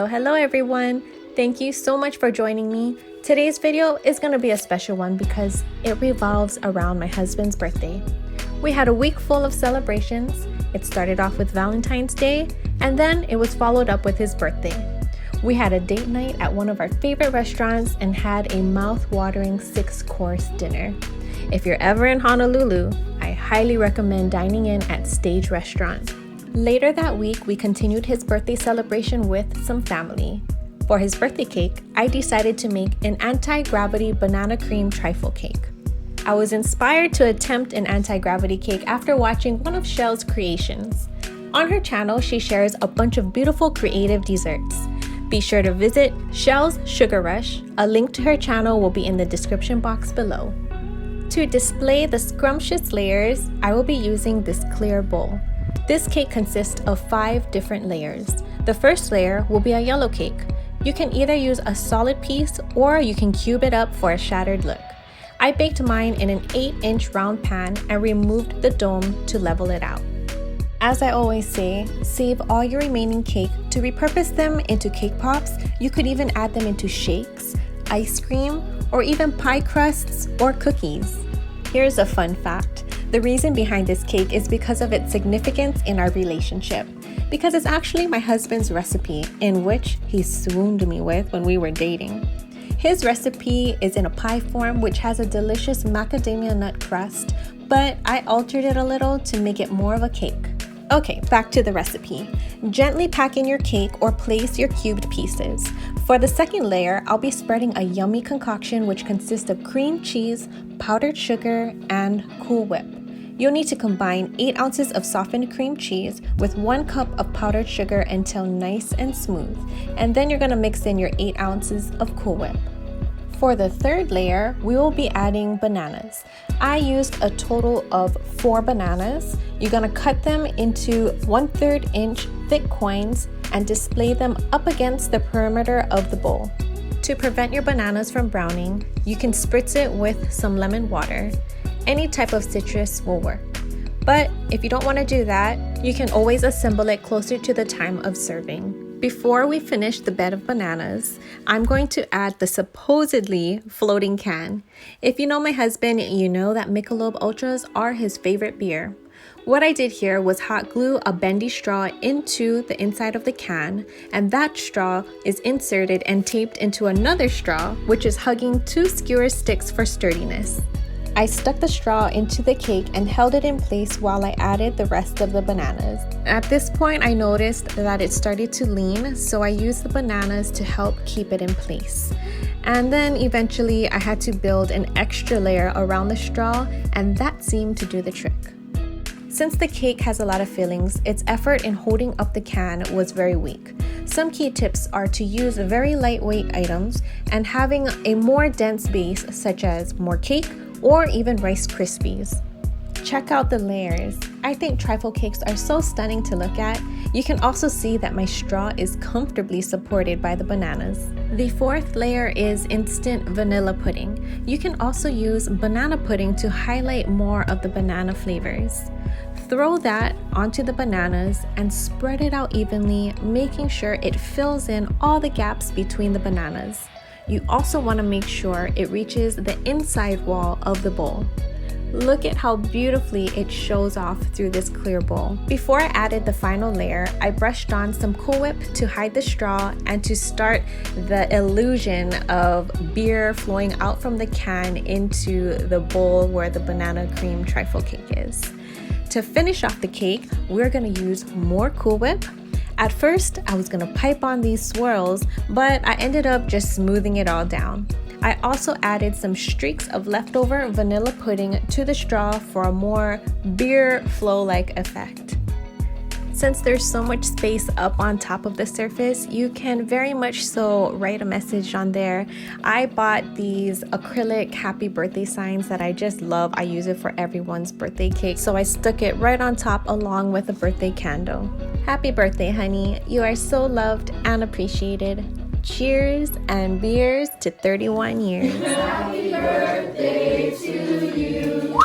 Hello everyone! Thank you so much for joining me. Today's video is going to be a special one because it revolves around my husband's birthday. We had a week full of celebrations. It started off with Valentine's Day and then it was followed up with his birthday. We had a date night at one of our favorite restaurants and had a mouth-watering 6-course dinner. If you're ever in Honolulu, I highly recommend dining in at Stage Restaurant. Later that week, we continued his birthday celebration with some family. For his birthday cake, I decided to make an anti-gravity banana cream trifle cake. I was inspired to attempt an anti-gravity cake after watching one of Chell's creations. On her channel, she shares a bunch of beautiful creative desserts. Be sure to visit Chell's Sugar Rush. A link to her channel will be in the description box below. To display the scrumptious layers, I will be using this clear bowl. This cake consists of 5 different layers. The first layer will be a yellow cake. You can either use a solid piece or you can cube it up for a shattered look. I baked mine in an 8-inch round pan and removed the dome to level it out. As I always say, save all your remaining cake to repurpose them into cake pops. You could even add them into shakes, ice cream, or even pie crusts or cookies. Here's a fun fact. The reason behind this cake is because of its significance in our relationship. Because it's actually my husband's recipe, in which he swooned me with when we were dating. His recipe is in a pie form which has a delicious macadamia nut crust, but I altered it a little to make it more of a cake. Okay, back to the recipe. Gently pack in your cake or place your cubed pieces. For the second layer, I'll be spreading a yummy concoction which consists of cream cheese, powdered sugar, and Cool Whip. You'll need to combine 8 ounces of softened cream cheese with 1 cup of powdered sugar until nice and smooth. And then you're going to mix in your 8 ounces of Cool Whip. For the third layer, we will be adding bananas. I used a total of 4 bananas. You're going to cut them into 1/3 inch thick coins and display them up against the perimeter of the bowl. To prevent your bananas from browning, you can spritz it with some lemon water. Any type of citrus will work. But if you don't want to do that, you can always assemble it closer to the time of serving. Before we finish the bed of bananas, I'm going to add the supposedly floating can. If you know my husband, you know that Michelob Ultras are his favorite beer. What I did here was hot glue a bendy straw into the inside of the can, and that straw is inserted and taped into another straw, which is hugging 2 skewer sticks for sturdiness. I stuck the straw into the cake and held it in place while I added the rest of the bananas. At this point, I noticed that it started to lean, so I used the bananas to help keep it in place. And then eventually I had to build an extra layer around the straw, and that seemed to do the trick. Since the cake has a lot of fillings, its effort in holding up the can was very weak. Some key tips are to use very lightweight items and having a more dense base, such as more cake or even Rice Krispies. Check out the layers. I think trifle cakes are so stunning to look at. You can also see that my straw is comfortably supported by the bananas. The fourth layer is instant vanilla pudding. You can also use banana pudding to highlight more of the banana flavors. Throw that onto the bananas and spread it out evenly, making sure it fills in all the gaps between the bananas. You also want to make sure it reaches the inside wall of the bowl. Look at how beautifully it shows off through this clear bowl. Before I added the final layer, I brushed on some Cool Whip to hide the straw and to start the illusion of beer flowing out from the can into the bowl where the banana cream trifle cake is. To finish off the cake, we're going to use more Cool Whip. At first, I was going to pipe on these swirls, but I ended up just smoothing it all down. I also added some streaks of leftover vanilla pudding to the straw for a more beer flow-like effect. Since there's so much space up on top of the surface, you can very much so write a message on there. I bought these acrylic happy birthday signs that I just love. I use it for everyone's birthday cake, so I stuck it right on top along with a birthday candle. Happy birthday, honey. You are so loved and appreciated. Cheers and beers to 31 years. Happy birthday to you.